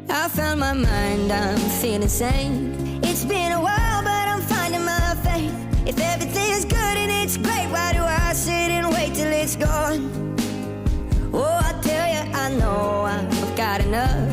I found my mind, I'm feeling sane. It's been a while, but I'm finding my faith. If everything's good and it's great, why do I sit and wait till it's gone? Oh, I tell you, I know I've got enough.